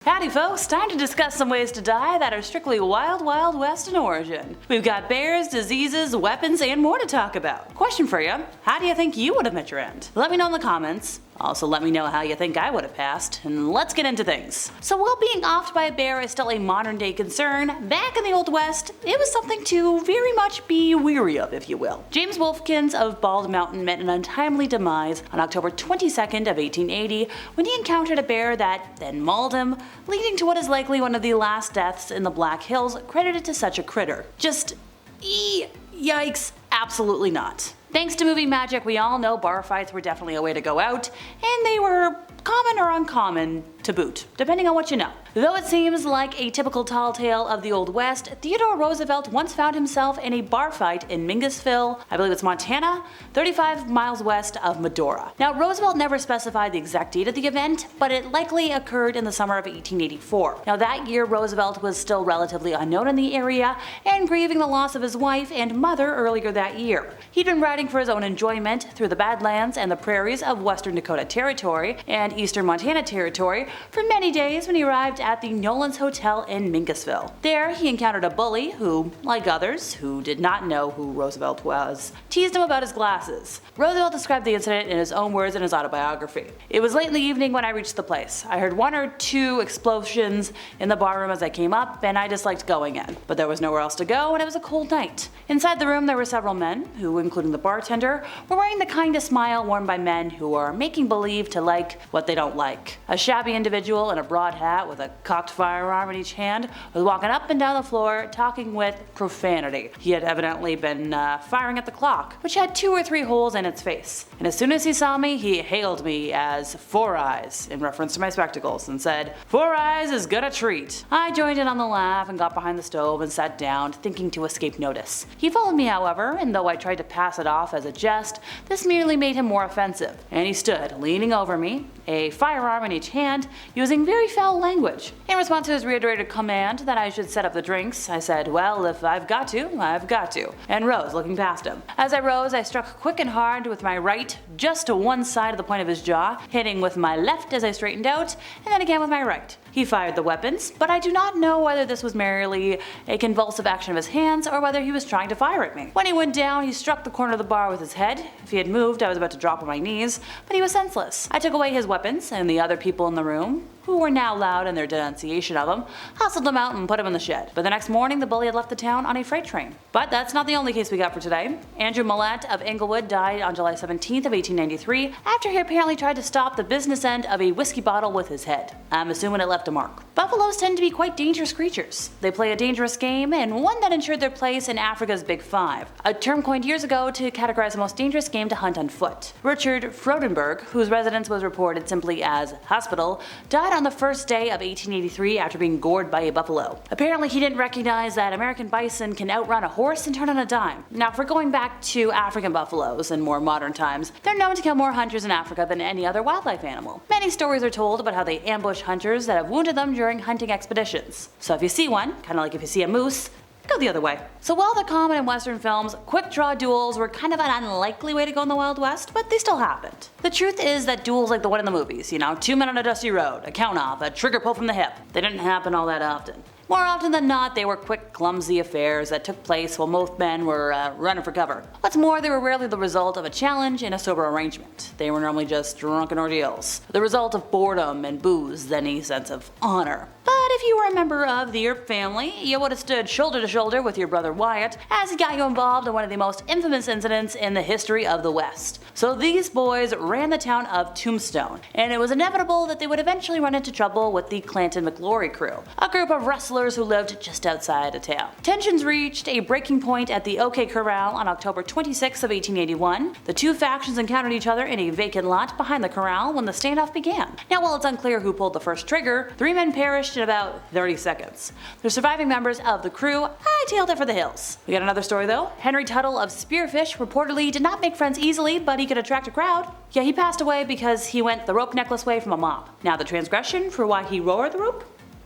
Howdy folks, time to discuss some ways to die that are strictly wild west in origin. We've got bears, diseases, weapons, and more to talk about. Question for you, how do you think you would have met your end? Let me know in the comments. Also let me know how you think I would have passed, and let's get into things. So while being offed by a bear is still a modern day concern, back in the Old West, it was something to very much be weary of, if you will. James Wolfkins of Bald Mountain met an untimely demise on October 22nd of 1880 when he encountered a bear that then mauled him, leading to what is likely one of the last deaths in the Black Hills credited to such a critter. Just yikes, absolutely not. Thanks to movie magic, we all know bar fights were definitely a way to go out, and they were common or uncommon to boot, depending on what you know. Though it seems like a typical tall tale of the Old West, Theodore Roosevelt once found himself in a bar fight in Mingus, I believe it's Montana, 35 miles west of Medora. Now Roosevelt never specified the exact date of the event, but it likely occurred in the summer of 1884. Now that year Roosevelt was still relatively unknown in the area and grieving the loss of his wife and mother earlier that year. He'd been riding for his own enjoyment through the Badlands and the prairies of Western Dakota Territory and Eastern Montana Territory for many days when he arrived at the Nolan's Hotel in Mingus. There he encountered a bully who, like others who did not know who Roosevelt was, teased him about his glasses. Roosevelt described the incident in his own words in his autobiography. It was late in the evening when I reached the place. I heard one or two explosions in the barroom as I came up, and I disliked going in. But there was nowhere else to go, and it was a cold night. Inside the room there were several men, who, including the bartender, were wearing the kind of smile worn by men who are making believe to like what they don't like. A shabby individual in a broad hat with a cocked firearm in each hand was walking up and down the floor talking with profanity. He had evidently been firing at the clock, which had 2 or 3 holes in its face. And as soon as he saw me, he hailed me as Four Eyes, in reference to my spectacles, and said, "Four Eyes is gonna treat." I joined in on the laugh and got behind the stove and sat down, thinking to escape notice. He followed me, however, and though I tried to pass it off as a jest, this merely made him more offensive, and he stood leaning over me, a firearm in each hand, using very foul language. In response to his reiterated command that I should set up the drinks, I said, "Well, if I've got to, I've got to," and rose, looking past him. As I rose, I struck quick and hard with my right, just to one side of the point of his jaw, hitting with my left as I straightened out, and then again with my right. He fired the weapons, but I do not know whether this was merely a convulsive action of his hands or whether he was trying to fire at me. When he went down, he struck the corner of the bar with his head. If he had moved, I was about to drop on my knees, but he was senseless. I took away his weapons, and the other people in the room, who were now loud in their denunciation of him, hustled him out and put him in the shed. But the next morning, the bully had left the town on a freight train. But that's not the only case we got for today. Andrew Millett of Englewood died on July 17th of 1893 after he apparently tried to stop the business end of a whiskey bottle with his head. I'm assuming it left a mark. Buffaloes tend to be quite dangerous creatures. They play a dangerous game, and one that ensured their place in Africa's Big Five, a term coined years ago to categorize the most dangerous game to hunt on foot. Richard Frodenberg, whose residence was reported simply as hospital, died on the first day of 1883 after being gored by a buffalo. Apparently he didn't recognize that American bison can outrun a horse and turn on a dime. Now for going back to African buffaloes in more modern times, they're known to kill more hunters in Africa than any other wildlife animal. Many stories are told about how they ambush hunters that have wounded them during hunting expeditions. So if you see one, kinda like if you see a moose, go the other way. So while they're common in Western films, quick draw duels were kind of an unlikely way to go in the Wild West, but they still happened. The truth is that duels like the one in the movies, 2 men on a dusty road, a count off, a trigger pull from the hip, they didn't happen all that often. More often than not, they were quick, clumsy affairs that took place while most men were running for cover. What's more, they were rarely the result of a challenge in a sober arrangement. They were normally just drunken ordeals, the result of boredom and booze than any sense of honor. But if you were a member of the Earp family, you would have stood shoulder to shoulder with your brother Wyatt as he got you involved in one of the most infamous incidents in the history of the West. So these boys ran the town of Tombstone, and it was inevitable that they would eventually run into trouble with the Clanton McLaury crew, a group of wrestlers who lived just outside of town. Tensions reached a breaking point at the OK Corral on October 26 of 1881. The two factions encountered each other in a vacant lot behind the corral when the standoff began. Now while it's unclear who pulled the first trigger, 3 men perished in about 30 seconds. The surviving members of the crew hightailed it for the hills. We got another story though. Henry Tuttle of Spearfish reportedly did not make friends easily, but he could attract a crowd. Yeah, he passed away because he went the rope necklace way from a mob. Now the transgression for why he wore the rope?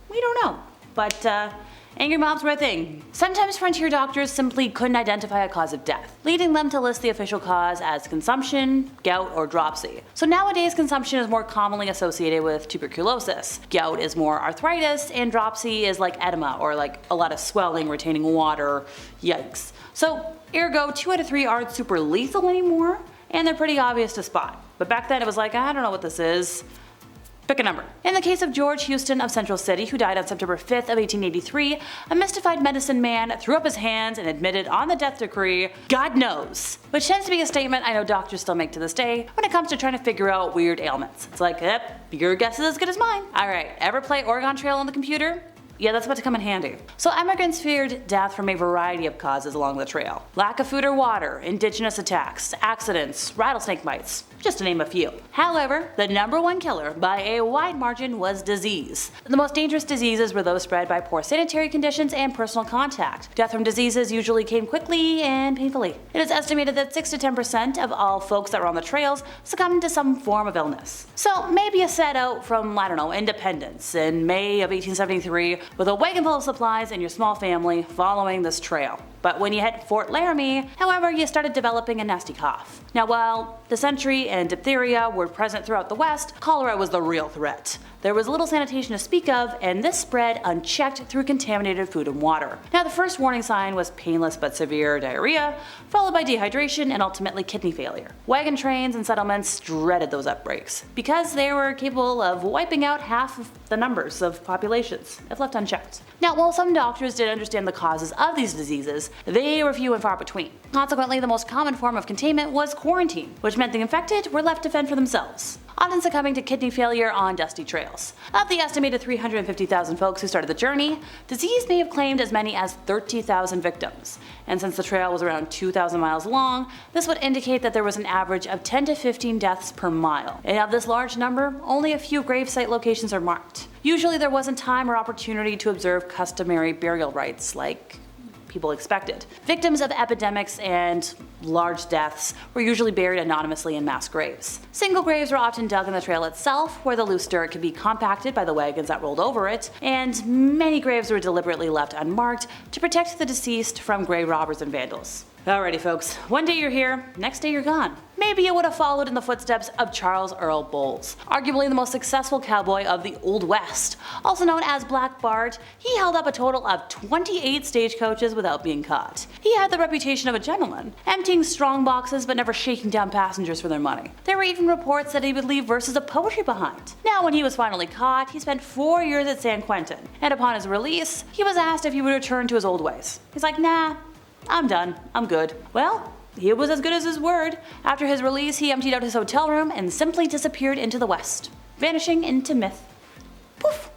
We don't know. but angry mobs were a thing. Sometimes frontier doctors simply couldn't identify a cause of death, leading them to list the official cause as consumption, gout, or dropsy. So nowadays consumption is more commonly associated with tuberculosis. Gout is more arthritis, and dropsy is like edema or like a lot of swelling, retaining water. Yikes. So ergo, 2 out of 3 aren't super lethal anymore, and they're pretty obvious to spot. But back then it was like, I don't know what this is. Pick a number. In the case of George Houston of Central City, who died on September 5th of 1883, a mystified medicine man threw up his hands and admitted on the death decree, "God knows," which tends to be a statement I know doctors still make to this day when it comes to trying to figure out weird ailments. It's like, yep, your guess is as good as mine. Alright, ever play Oregon Trail on the computer? Yeah, that's about to come in handy. So immigrants feared death from a variety of causes along the trail. Lack of food or water, indigenous attacks, accidents, rattlesnake bites, just to name a few. However, the #1 killer by a wide margin was disease. The most dangerous diseases were those spread by poor sanitary conditions and personal contact. Death from diseases usually came quickly and painfully. It is estimated that 6 to 10% of all folks that were on the trails succumbed to some form of illness. So maybe a set out from, I don't know, Independence in May of 1873 with a wagon full of supplies and your small family following this trail. But when you hit Fort Laramie, however, you started developing a nasty cough. Now while dysentery and diphtheria were present throughout the West, cholera was the real threat. There was little sanitation to speak of, and this spread unchecked through contaminated food and water. Now the first warning sign was painless but severe diarrhea, followed by dehydration and ultimately kidney failure. Wagon trains and settlements dreaded those outbreaks, because they were capable of wiping out half of the numbers of populations, if left unchecked. Now while some doctors did understand the causes of these diseases, they were few and far between. Consequently, the most common form of containment was quarantine, which meant the infected were left to fend for themselves, often succumbing to kidney failure on dusty trails. Of the estimated 350,000 folks who started the journey, disease may have claimed as many as 30,000 victims. And since the trail was around 2,000 miles long, this would indicate that there was an average of 10 to 15 deaths per mile. And of this large number, only a few gravesite locations are marked. Usually there wasn't time or opportunity to observe customary burial rites like people expected. Victims of epidemics and large deaths were usually buried anonymously in mass graves. Single graves were often dug in the trail itself, where the loose dirt could be compacted by the wagons that rolled over it, and many graves were deliberately left unmarked to protect the deceased from grave robbers and vandals. Alrighty folks, one day you're here, next day you're gone. Maybe you would have followed in the footsteps of Charles Earl Bowles, arguably the most successful cowboy of the Old West. Also known as Black Bart, he held up a total of 28 stagecoaches without being caught. He had the reputation of a gentleman, emptying strong boxes but never shaking down passengers for their money. There were even reports that he would leave verses of poetry behind. Now when he was finally caught, he spent 4 years at San Quentin, and upon his release, he was asked if he would return to his old ways. He's like, nah, I'm done, I'm good. Well, he was as good as his word. After his release, he emptied out his hotel room and simply disappeared into the West, vanishing into myth. Poof!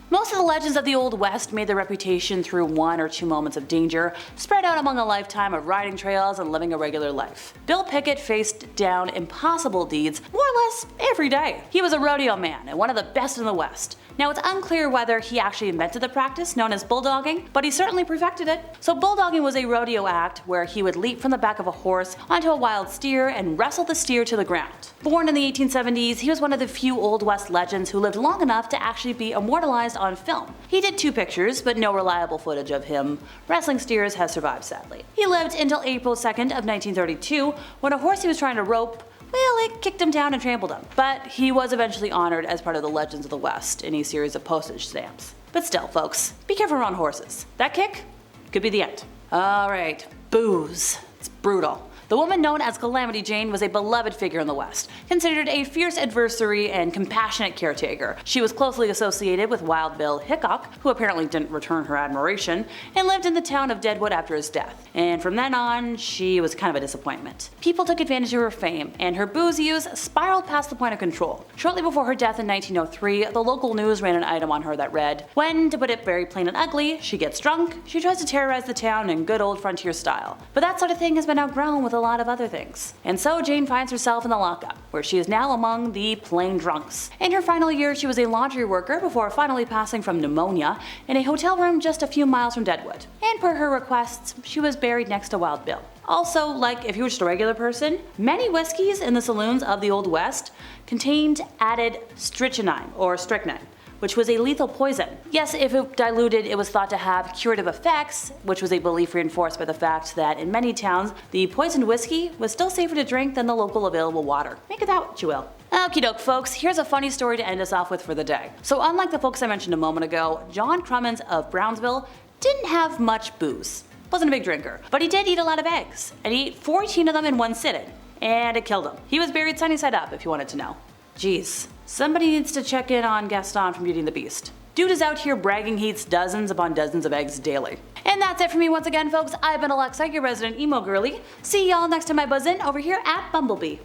Most of the legends of the Old West made their reputation through 1 or 2 moments of danger, spread out among a lifetime of riding trails and living a regular life. Bill Pickett faced down impossible deeds more or less every day. He was a rodeo man and one of the best in the West. Now it's unclear whether he actually invented the practice known as bulldogging, but he certainly perfected it. So bulldogging was a rodeo act where he would leap from the back of a horse onto a wild steer and wrestle the steer to the ground. Born in the 1870s, he was one of the few Old West legends who lived long enough to actually be immortalized on film. He did 2 pictures, but no reliable footage of him wrestling steers has survived sadly. He lived until April 2nd of 1932, when a horse he was trying to rope, well, it kicked him down and trampled him. But he was eventually honored as part of the Legends of the West in a series of postage stamps. But still, folks, be careful around horses. That kick could be the end. Alright, booze. It's brutal. The woman known as Calamity Jane was a beloved figure in the West, considered a fierce adversary and compassionate caretaker. She was closely associated with Wild Bill Hickok, who apparently didn't return her admiration, and lived in the town of Deadwood after his death. And from then on, she was kind of a disappointment. People took advantage of her fame, and her booze use spiraled past the point of control. Shortly before her death in 1903, the local news ran an item on her that read, "When, to put it very plain and ugly, she gets drunk, she tries to terrorize the town in good old frontier style." But that sort of thing has been outgrown with a lot of other things. And so Jane finds herself in the lockup, where she is now among the plain drunks. In her final year, she was a laundry worker before finally passing from pneumonia in a hotel room just a few miles from Deadwood. And per her requests, she was buried next to Wild Bill. Also, like if you were just a regular person, many whiskeys in the saloons of the Old West contained added strychnine or strychnine, which was a lethal poison. Yes, if it diluted, it was thought to have curative effects, which was a belief reinforced by the fact that in many towns, the poisoned whiskey was still safer to drink than the local available water. Make of that what you will. Okie doke folks, here's a funny story to end us off with for the day. So unlike the folks I mentioned a moment ago, John Crummins of Brownsville didn't have much booze. Wasn't a big drinker, but he did eat a lot of eggs, and he ate 14 of them in one sitting, and it killed him. He was buried sunny side up if you wanted to know. Jeez, somebody needs to check in on Gaston from Beauty and the Beast. Dude is out here bragging he eats dozens upon dozens of eggs daily. And that's it for me once again folks, I've been Alexa, your resident emo girly. See y'all next time I buzz in over here at Bumblebee.